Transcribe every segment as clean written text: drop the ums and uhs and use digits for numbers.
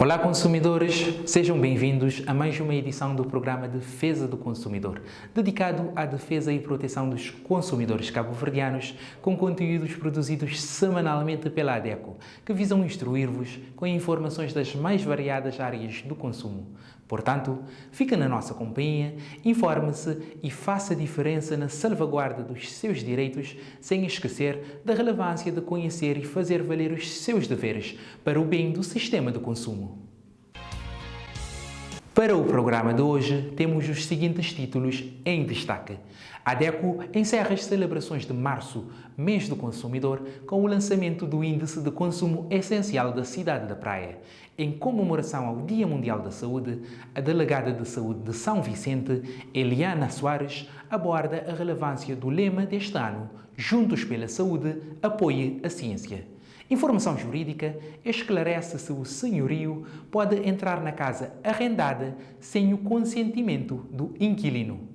Olá consumidores, sejam bem-vindos a mais uma edição do programa Defesa do Consumidor, dedicado à defesa e proteção dos consumidores cabo-verdianos, com conteúdos produzidos semanalmente pela ADECO, que visam instruir-vos com informações das mais variadas áreas do consumo. Portanto, fique na nossa companhia, informe-se e faça diferença na salvaguarda dos seus direitos, sem esquecer da relevância de conhecer e fazer valer os seus deveres para o bem do sistema de consumo. Para o programa de hoje, temos os seguintes títulos em destaque. A ADECO encerra as celebrações de março, mês do consumidor, com o lançamento do Índice de Consumo Essencial da Cidade da Praia. Em comemoração ao Dia Mundial da Saúde, a delegada de saúde de São Vicente, Eliana Soares, aborda a relevância do lema deste ano: Juntos pela Saúde, apoie a ciência. Informação jurídica esclarece se o senhorio pode entrar na casa arrendada sem o consentimento do inquilino.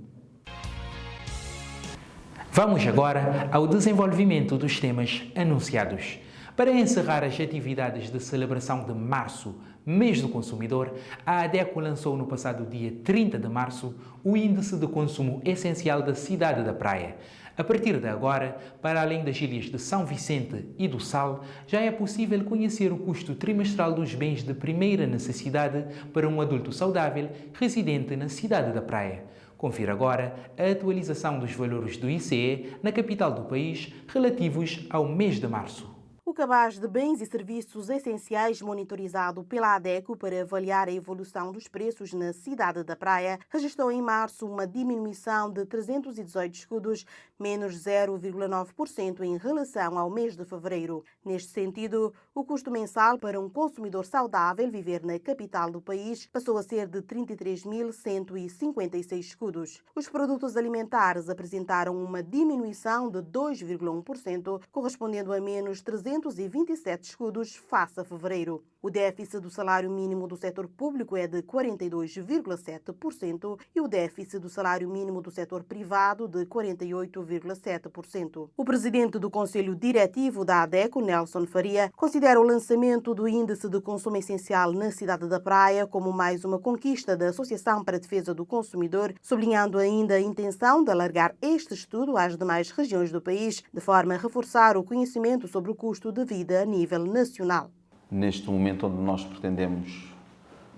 Vamos agora ao desenvolvimento dos temas anunciados. Para encerrar as atividades de celebração de março, mês do consumidor, a ADECO lançou no passado dia 30 de março o Índice de Consumo Essencial da Cidade da Praia. A partir de agora, para além das ilhas de São Vicente e do Sal, já é possível conhecer o custo trimestral dos bens de primeira necessidade para um adulto saudável residente na cidade da Praia. Confira agora a atualização dos valores do ICE na capital do país relativos ao mês de março. O cabaz de bens e serviços essenciais monitorizado pela ADECO para avaliar a evolução dos preços na cidade da Praia registrou em março uma diminuição de 318 escudos, menos 0,9% em relação ao mês de fevereiro. Neste sentido, o custo mensal para um consumidor saudável viver na capital do país passou a ser de 33.156 escudos. Os produtos alimentares apresentaram uma diminuição de 2,1%, correspondendo a menos 327 escudos face a fevereiro. O déficit do salário mínimo do setor público é de 42,7% e o déficit do salário mínimo do setor privado de 48,7%. O presidente do Conselho Diretivo da ADECO, Nelson Faria, considera o lançamento do Índice de Consumo Essencial na cidade da Praia como mais uma conquista da Associação para a Defesa do Consumidor, sublinhando ainda a intenção de alargar este estudo às demais regiões do país, de forma a reforçar o conhecimento sobre o custo de vida a nível nacional. Neste momento onde nós pretendemos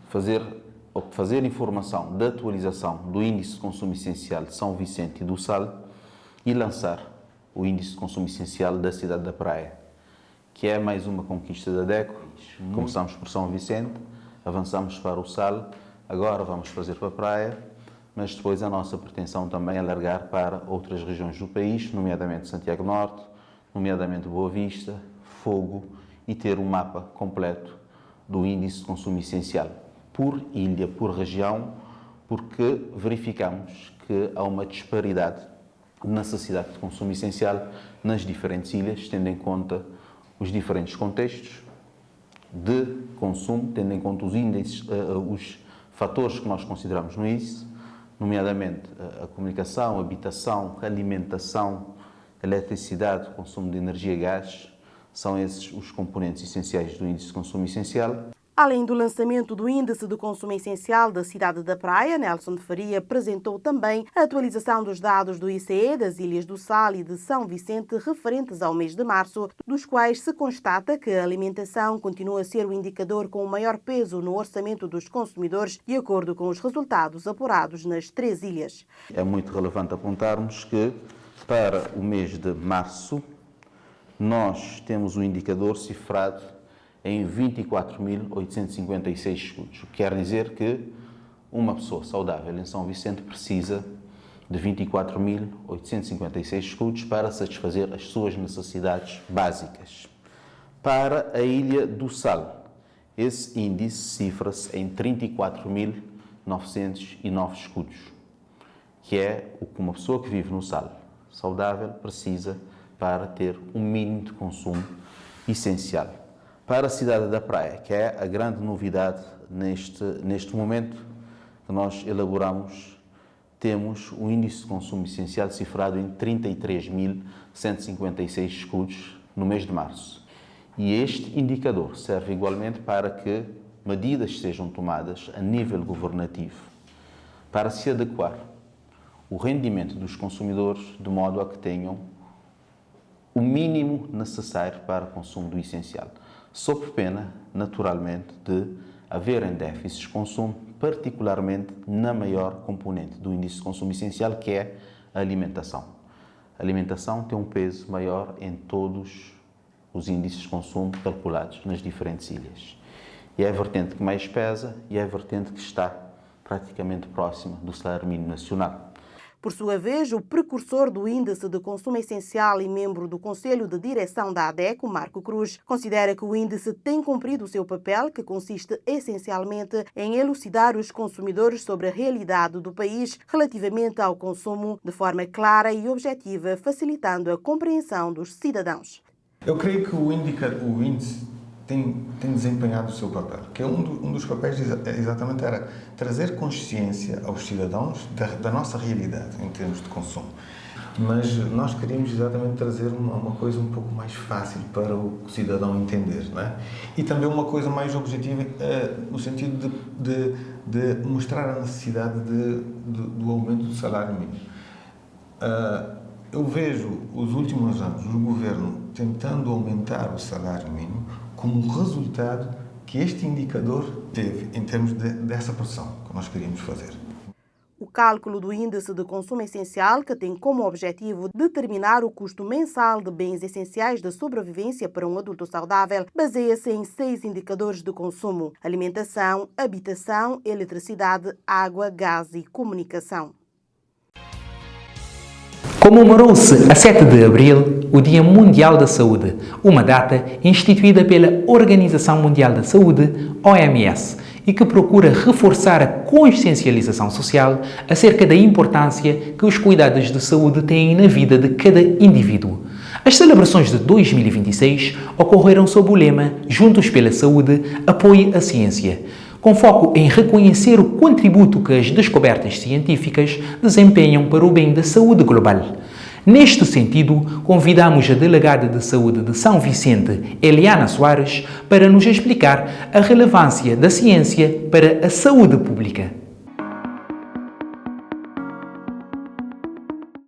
fazer informação de atualização do Índice de Consumo Essencial de São Vicente e do Sal e lançar o Índice de Consumo Essencial da cidade da Praia, que é mais uma conquista da ADECO. Começamos por São Vicente, avançamos para o Sal, agora vamos fazer para a Praia, mas depois a nossa pretensão também é alargar para outras regiões do país, nomeadamente Santiago Norte, nomeadamente Boa Vista, Fogo, e ter um mapa completo do índice de consumo essencial, por ilha, por região, porque verificamos que há uma disparidade de necessidade de consumo essencial nas diferentes ilhas, tendo em conta os diferentes contextos de consumo, tendo em conta os índices, os fatores que nós consideramos no índice, nomeadamente a comunicação, a habitação, a alimentação, a eletricidade, o consumo de energia e gás. São esses os componentes essenciais do Índice de Consumo Essencial. Além do lançamento do Índice de Consumo Essencial da cidade da Praia, Nelson Faria apresentou também a atualização dos dados do ICE das Ilhas do Sal e de São Vicente referentes ao mês de março, dos quais se constata que a alimentação continua a ser o indicador com o maior peso no orçamento dos consumidores, de acordo com os resultados apurados nas 3 ilhas. É muito relevante apontarmos que, para o mês de março, nós temos um indicador cifrado em 24.856 escudos, o que quer dizer que uma pessoa saudável em São Vicente precisa de 24.856 escudos para satisfazer as suas necessidades básicas. Para a Ilha do Sal, esse índice cifra-se em 34.909 escudos, que é o que uma pessoa que vive no Sal saudável precisa para ter um mínimo de consumo essencial. Para a cidade da Praia, que é a grande novidade neste momento que nós elaboramos, temos um índice de consumo essencial cifrado em 33.156 escudos no mês de março. E este indicador serve igualmente para que medidas sejam tomadas a nível governativo para se adequar o rendimento dos consumidores de modo a que tenham o mínimo necessário para o consumo do essencial, sob pena, naturalmente, de haverem déficits de consumo, particularmente na maior componente do índice de consumo essencial, que é a alimentação. A alimentação tem um peso maior em todos os índices de consumo calculados nas diferentes ilhas. E é a vertente que mais pesa e é a vertente que está praticamente próxima do salário mínimo nacional. Por sua vez, o precursor do Índice de Consumo Essencial e membro do Conselho de Direção da ADECO, Marco Cruz, considera que o índice tem cumprido o seu papel, que consiste essencialmente em elucidar os consumidores sobre a realidade do país relativamente ao consumo de forma clara e objetiva, facilitando a compreensão dos cidadãos. Eu creio que o índice tem desempenhado o seu papel, que um dos papéis exatamente era trazer consciência aos cidadãos da nossa realidade em termos de consumo. Mas nós queríamos exatamente trazer uma coisa um pouco mais fácil para o cidadão entender, não é? E também uma coisa mais objetiva no sentido de mostrar a necessidade do aumento do salário mínimo. Eu vejo os últimos anos o governo tentando aumentar o salário mínimo como resultado que este indicador teve em termos dessa pressão que nós queríamos fazer. O cálculo do Índice de Consumo Essencial, que tem como objetivo determinar o custo mensal de bens essenciais de sobrevivência para um adulto saudável, baseia-se em 6 indicadores de consumo: alimentação, habitação, eletricidade, água, gás e comunicação. Comemorou-se a 7 de abril o Dia Mundial da Saúde, uma data instituída pela Organização Mundial da Saúde, OMS, e que procura reforçar a consciencialização social acerca da importância que os cuidados de saúde têm na vida de cada indivíduo. As celebrações de 2026 ocorreram sob o lema Juntos pela Saúde, apoie a ciência, com foco em reconhecer o contributo que as descobertas científicas desempenham para o bem da saúde global. Neste sentido, convidamos a delegada de saúde de São Vicente, Eliana Soares, para nos explicar a relevância da ciência para a saúde pública.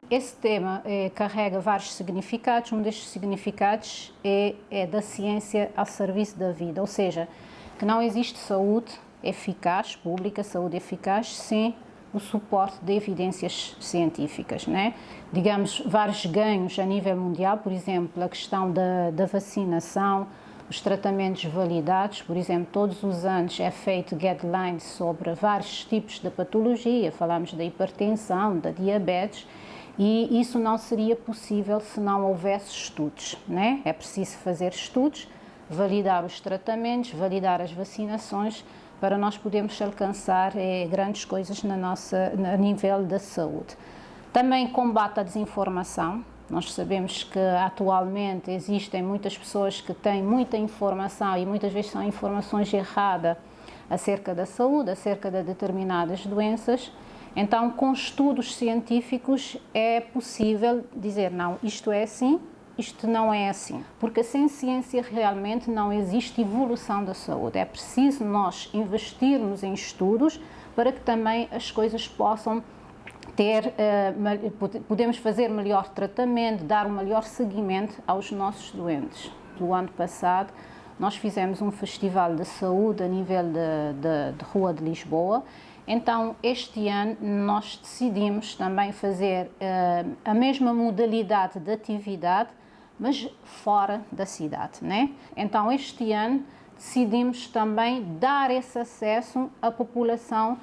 Esse tema carrega vários significados. Um destes significados é da ciência ao serviço da vida, ou seja, que não existe saúde eficaz, pública, saúde eficaz, sem o suporte de evidências científicas, né? Digamos, vários ganhos a nível mundial, por exemplo, a questão da vacinação, os tratamentos validados, por exemplo, todos os anos é feito guidelines sobre vários tipos de patologia, falamos da hipertensão, da diabetes, e isso não seria possível se não houvesse estudos, né? É preciso fazer estudos, validar os tratamentos, validar as vacinações, para nós podermos alcançar grandes coisas a nível da saúde. Também combate à desinformação. Nós sabemos que atualmente existem muitas pessoas que têm muita informação e muitas vezes são informações erradas acerca da saúde, acerca de determinadas doenças. Então, com estudos científicos é possível dizer, não, isto é assim, isto não é assim, porque sem ciência realmente não existe evolução da saúde. É preciso nós investirmos em estudos para que também as coisas possam podemos fazer melhor tratamento, dar um melhor seguimento aos nossos doentes. No ano passado, nós fizemos um festival de saúde a nível de Rua de Lisboa. Então, este ano, nós decidimos também fazer a mesma modalidade de atividade, mas fora da cidade, né? Então, este ano, decidimos também dar esse acesso à população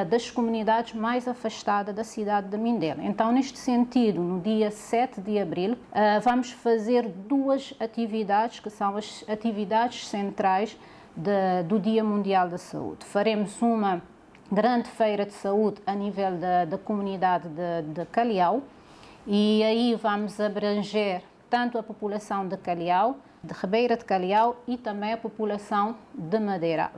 das comunidades mais afastadas da cidade de Mindelo. Então, neste sentido, no dia 7 de abril, vamos fazer 2 atividades, que são as atividades centrais do Dia Mundial da Saúde. Faremos uma grande feira de saúde a nível da comunidade de Calhau, e aí vamos abranger tanto a população de Calhau, de Ribeira de Calhau, e também a população de Madeiral.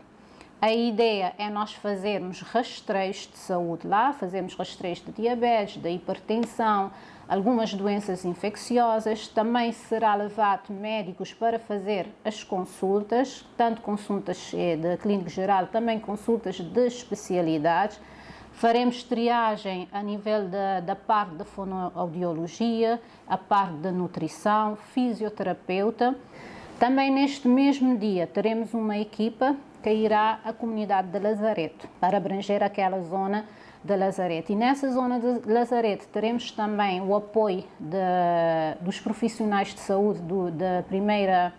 A ideia é nós fazermos rastreios de saúde lá, fazermos rastreios de diabetes, de hipertensão, algumas doenças infecciosas. Também será levado médicos para fazer as consultas, tanto consultas de clínico geral, também consultas de especialidades. Faremos triagem a nível da parte da fonoaudiologia, a parte da nutrição, fisioterapeuta. Também neste mesmo dia teremos uma equipa que irá à comunidade de Lazareto, para abranger aquela zona de Lazareto. E nessa zona de Lazareto teremos também o apoio dos profissionais de saúde da primeira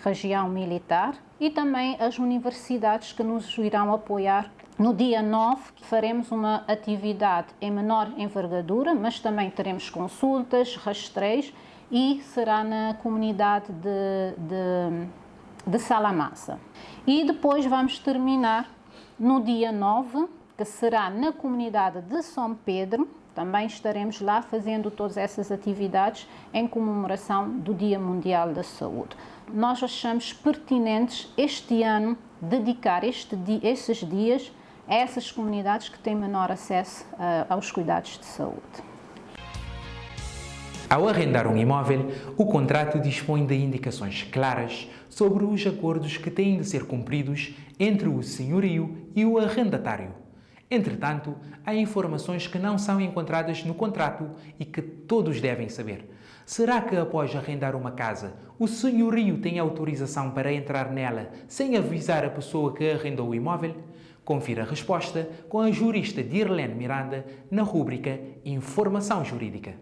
região militar e também as universidades que nos irão apoiar. No dia 9 faremos uma atividade em menor envergadura, mas também teremos consultas, rastreios e será na comunidade de Salamassa. E depois vamos terminar no dia 9, que será na comunidade de São Pedro. Também estaremos lá fazendo todas essas atividades em comemoração do Dia Mundial da Saúde. Nós achamos pertinentes este ano dedicar esses dias a essas comunidades que têm menor acesso aos cuidados de saúde. Ao arrendar um imóvel, o contrato dispõe de indicações claras sobre os acordos que têm de ser cumpridos entre o senhorio e o arrendatário. Entretanto, há informações que não são encontradas no contrato e que todos devem saber. Será que após arrendar uma casa, o senhorio tem autorização para entrar nela sem avisar a pessoa que arrendou o imóvel? Confira a resposta com a jurista Dirlene Miranda na rúbrica Informação Jurídica.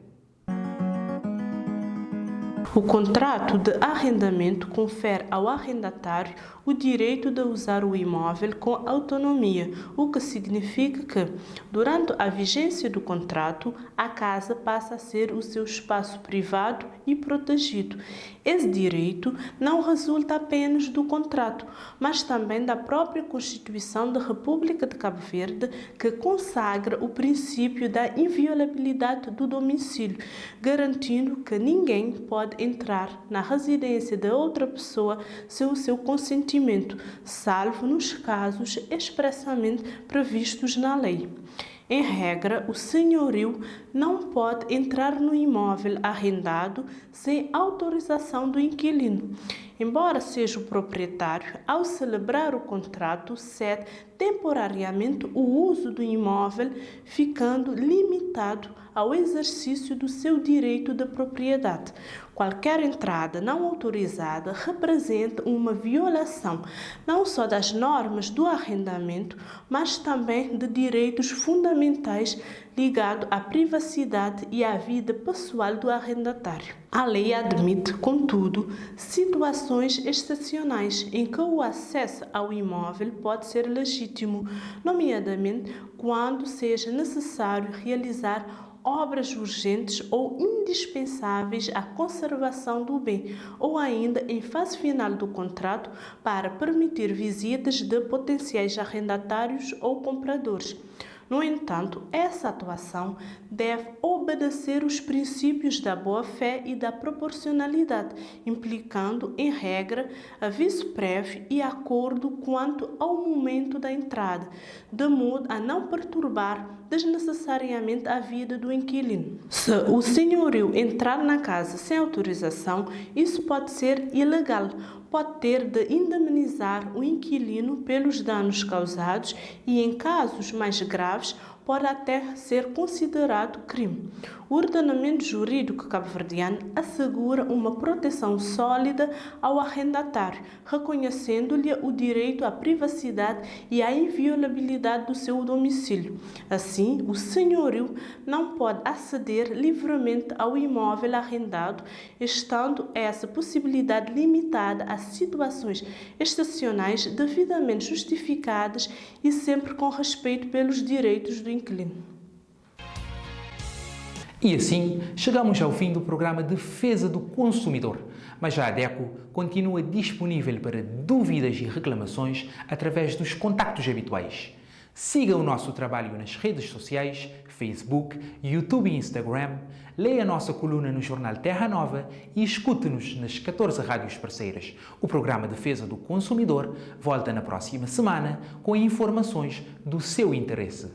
O contrato de arrendamento confere ao arrendatário o direito de usar o imóvel com autonomia, o que significa que, durante a vigência do contrato, a casa passa a ser o seu espaço privado e protegido. Esse direito não resulta apenas do contrato, mas também da própria Constituição da República de Cabo Verde, que consagra o princípio da inviolabilidade do domicílio, garantindo que ninguém pode entrar na residência de outra pessoa sem o seu consentimento, salvo nos casos expressamente previstos na lei. Em regra, o senhorio não pode entrar no imóvel arrendado sem autorização do inquilino. Embora seja o proprietário, ao celebrar o contrato, cede temporariamente o uso do imóvel, ficando limitado ao exercício do seu direito de propriedade. Qualquer entrada não autorizada representa uma violação não só das normas do arrendamento, mas também de direitos fundamentais ligados à privacidade e à vida pessoal do arrendatário. A lei admite, contudo, situações excepcionais em que o acesso ao imóvel pode ser legítimo, nomeadamente quando seja necessário realizar obras urgentes ou indispensáveis à conservação do bem, ou ainda em fase final do contrato para permitir visitas de potenciais arrendatários ou compradores. No entanto, essa atuação deve obedecer os princípios da boa-fé e da proporcionalidade, implicando, em regra, aviso prévio e acordo quanto ao momento da entrada, de modo a não perturbar desnecessariamente a vida do inquilino. Se o senhorio entrar na casa sem autorização, isso pode ser ilegal. Pode ter de indemnizar o inquilino pelos danos causados e, em casos mais graves, pode até ser considerado crime. O ordenamento jurídico cabo-verdiano assegura uma proteção sólida ao arrendatário, reconhecendo-lhe o direito à privacidade e à inviolabilidade do seu domicílio. Assim, o senhorio não pode aceder livremente ao imóvel arrendado, estando essa possibilidade limitada a situações excepcionais devidamente justificadas e sempre com respeito pelos direitos do inquilino. E assim, chegamos ao fim do programa Defesa do Consumidor, mas a ADECO continua disponível para dúvidas e reclamações através dos contactos habituais Siga o nosso trabalho nas redes sociais, Facebook, YouTube e Instagram, leia a nossa coluna no jornal Terra Nova e escute-nos nas 14 rádios parceiras. O programa Defesa do Consumidor volta na próxima semana com informações do seu interesse.